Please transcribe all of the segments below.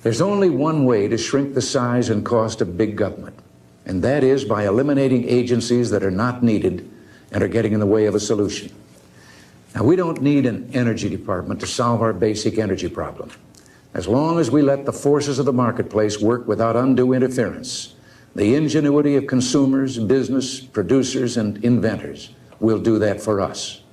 There's only one way to shrink the size and cost of big government, and that is by eliminating agencies that are not needed and are getting in the way of a solution. Now, we don't need an energy department to solve our basic energy problem. As long as we let the forces of the marketplace work without undue interference, the ingenuity of consumers, business, producers, and inventors will do that for us.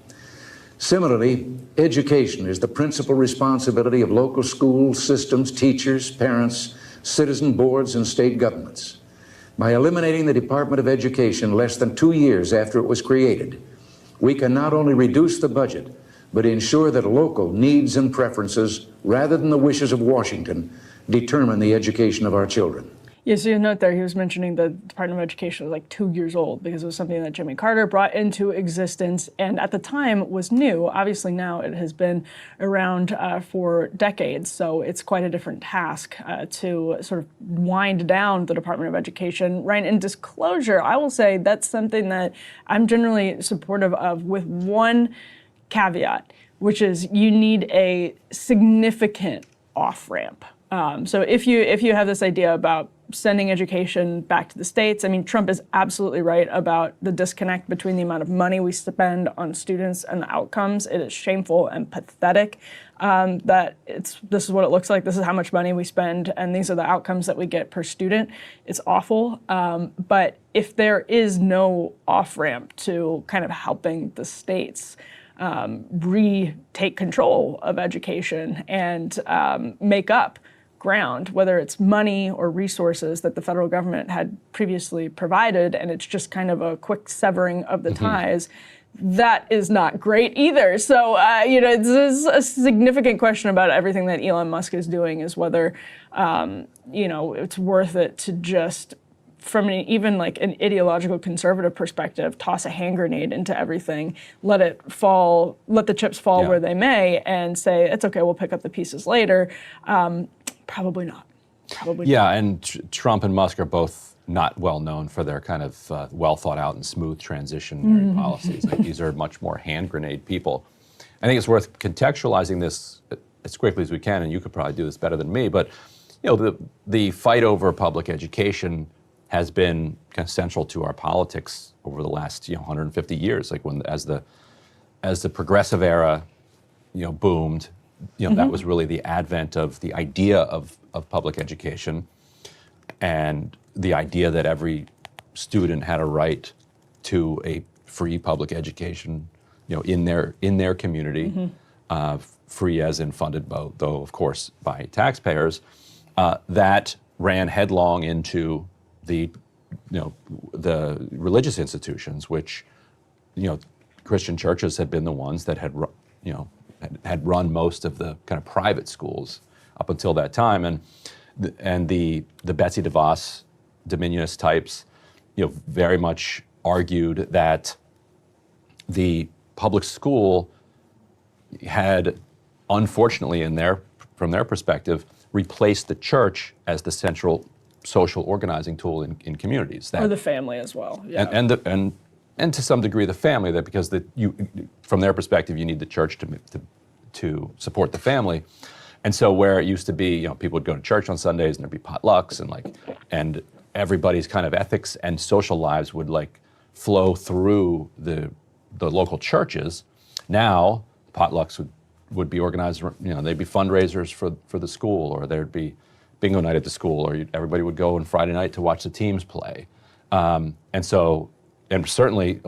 Similarly, education is the principal responsibility of local school systems, teachers, parents, citizen boards, and state governments. By eliminating the Department of Education less than 2 years after it was created, we can not only reduce the budget, but ensure that local needs and preferences, rather than the wishes of Washington, determine the education of our children. Yes, so you note there he was mentioning the Department of Education was like 2 years old because it was something that Jimmy Carter brought into existence and at the time was new. Obviously now it has been around for decades, so it's quite a different task to sort of wind down the Department of Education. Ryan, in disclosure, I will say that's something that I'm generally supportive of with one caveat, which is you need a significant off-ramp. So if you have this idea about sending education back to the states, I mean, Trump is absolutely right about the disconnect between the amount of money we spend on students and the outcomes. It is shameful and pathetic that this is what it looks like. This is how much money we spend, and these are the outcomes that we get per student. It's awful. But if there is no off-ramp to kind of helping the states retake control of education and make up ground, whether it's money or resources that the federal government had previously provided, and it's just kind of a quick severing of the ties, that is not great either. So, this is a significant question about everything that Elon Musk is doing is whether, it's worth it to just, from even like an ideological conservative perspective, toss a hand grenade into everything, let the chips fall where they may, and say, it's okay, we'll pick up the pieces later. Probably not. Yeah, and Trump and Musk are both not well known for their kind of well thought out and smooth transitionary policies. Like, these are much more hand grenade people. I think it's worth contextualizing this as quickly as we can, and you could probably do this better than me. But the fight over public education has been kind of central to our politics over the last 150 years. Like as the progressive era boomed. That was really the advent of the idea of public education and the idea that every student had a right to a free public education, in their community, free as in funded, though of course by taxpayers. That ran headlong into the religious institutions, which Christian churches had been the ones that had run most of the kind of private schools up until that time, and the Betsy DeVos Dominionist types, very much argued that the public school had, unfortunately, from their perspective, replaced the church as the central social organizing tool in communities. Or the family as well. Yeah. And to some degree the family, that because from their perspective, you need the church to support the family. And so where it used to be, people would go to church on Sundays and there'd be potlucks and everybody's kind of ethics and social lives would flow through the local churches. Now potlucks would be organized, they'd be fundraisers for the school, or there'd be bingo night at the school, or everybody would go on Friday night to watch the teams play. And certainly,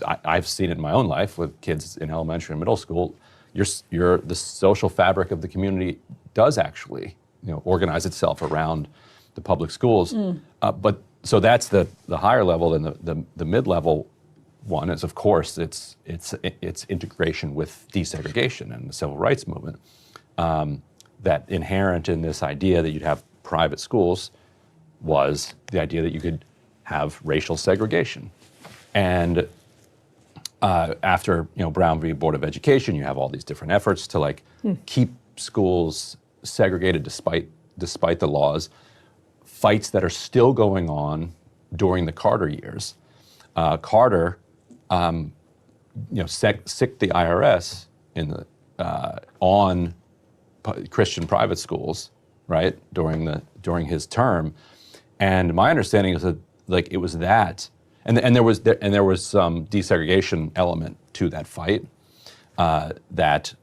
I've seen it in my own life with kids in elementary and middle school. The social fabric of the community does actually, organize itself around the public schools. But so that's the higher level, and the mid-level one is, of course, it's integration with desegregation and the civil rights movement. That inherent in this idea that you'd have private schools was the idea that you could have racial segregation. And after Brown v. Board of Education, you have all these different efforts to keep schools segregated despite the laws. Fights that are still going on during the Carter years. Carter, sicked the IRS on Christian private schools right, during his term. And my understanding is that like it was that, and there was some desegregation element to that fight. That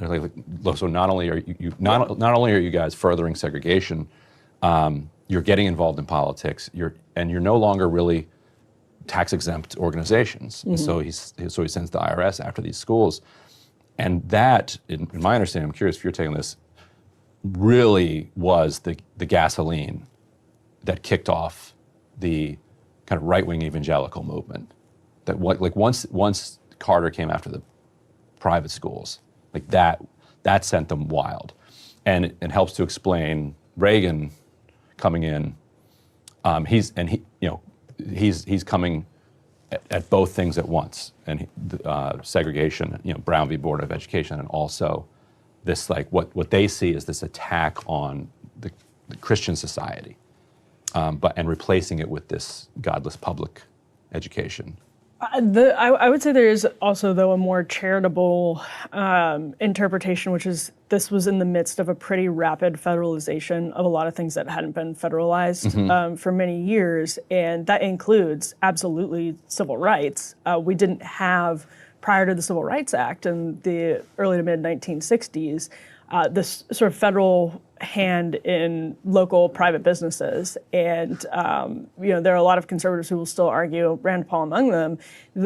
so not only are not only are you guys furthering segregation, you're getting involved in politics. You're no longer really tax exempt organizations. And so he sends the IRS after these schools, and that, in my understanding, I'm curious if you're taking this, really was the gasoline that kicked off the kind of right-wing evangelical movement. That once Carter came after the private schools, like that sent them wild, and it helps to explain Reagan coming in. He's coming at both things at once, and segregation, Brown v. Board of Education, and also this like what they see as this attack on the Christian society, and replacing it with this godless public education. I would say there is also, though, a more charitable interpretation, which is this was in the midst of a pretty rapid federalization of a lot of things that hadn't been federalized for many years, and that includes absolutely civil rights. We didn't have, prior to the Civil Rights Act in the early to mid 1960s, this sort of federal hand in local private businesses. And, there are a lot of conservatives who will still argue, Rand Paul among them,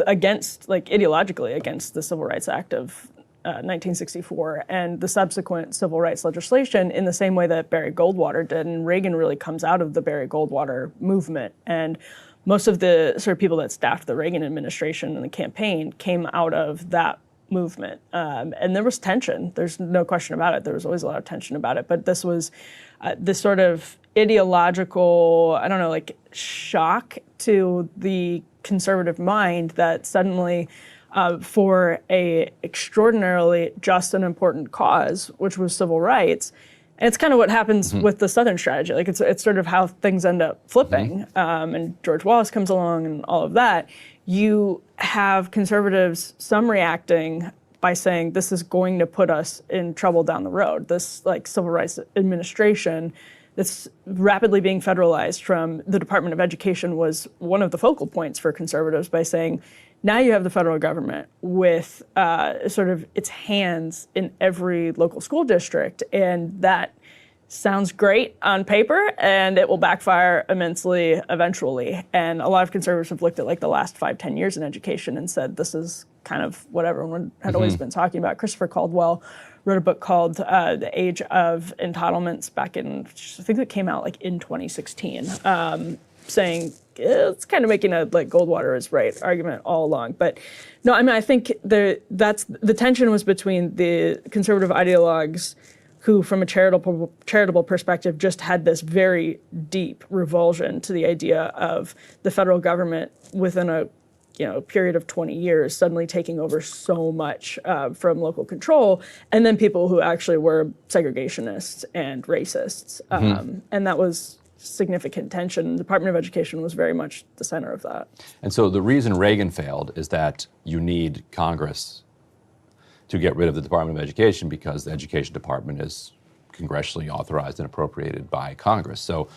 against, like ideologically against the Civil Rights Act of 1964 and the subsequent civil rights legislation in the same way that Barry Goldwater did. And Reagan really comes out of the Barry Goldwater movement. And most of the sort of people that staffed the Reagan administration and the campaign came out of that movement. And there was tension. There's no question about it. There was always a lot of tension about it. But this was this sort of ideological, shock to the conservative mind that suddenly, for a extraordinarily just and important cause, which was civil rights, and it's kind of what happens with the Southern strategy. Like it's sort of how things end up flipping. And George Wallace comes along and all of that. You have conservatives, some reacting by saying this is going to put us in trouble down the road. This civil rights administration that's rapidly being federalized from the Department of Education was one of the focal points for conservatives by saying, now you have the federal government with sort of its hands in every local school district, and that sounds great on paper, and it will backfire immensely eventually. And a lot of conservatives have looked at the last 5-10 years in education and said this is kind of what everyone had always been talking about. Christopher Caldwell wrote a book called The Age of Entitlements back in, I think it came out in 2016, saying it's kind of making a Goldwater is right argument all along. But no, I think that's the tension was between the conservative ideologues who, from a charitable perspective, just had this very deep revulsion to the idea of the federal government within a period of 20 years suddenly taking over so much from local control, and then people who actually were segregationists and racists. And that was significant tension. The Department of Education was very much the center of that. And so the reason Reagan failed is that you need Congress to get rid of the Department of Education because the Education Department is congressionally authorized and appropriated by Congress. So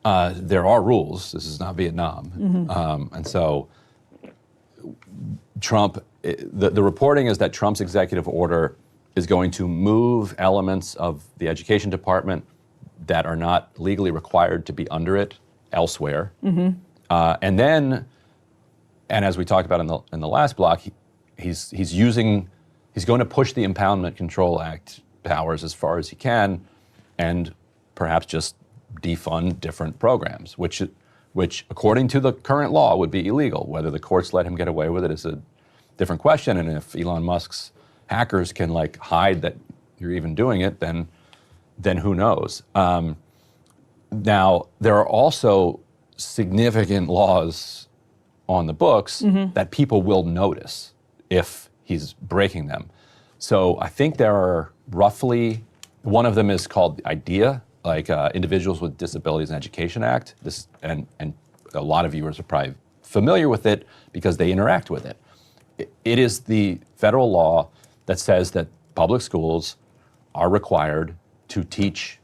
there are rules. This is not Vietnam. And so Trump, the reporting is that Trump's executive order is going to move elements of the Education Department that are not legally required to be under it elsewhere. And then, and as we talked about in the last block, he's going to push the Impoundment Control Act powers as far as he can, and perhaps just defund different programs, which according to the current law would be illegal. Whether the courts let him get away with it is a different question. And if Elon Musk's hackers can hide that you're even doing it, then who knows? Now, there are also significant laws on the books that people will notice if he's breaking them. So I think there are roughly, one of them is called IDEA, Individuals with Disabilities in Education Act. This and a lot of viewers are probably familiar with it because they interact with it. It is the federal law that says that public schools are required to teach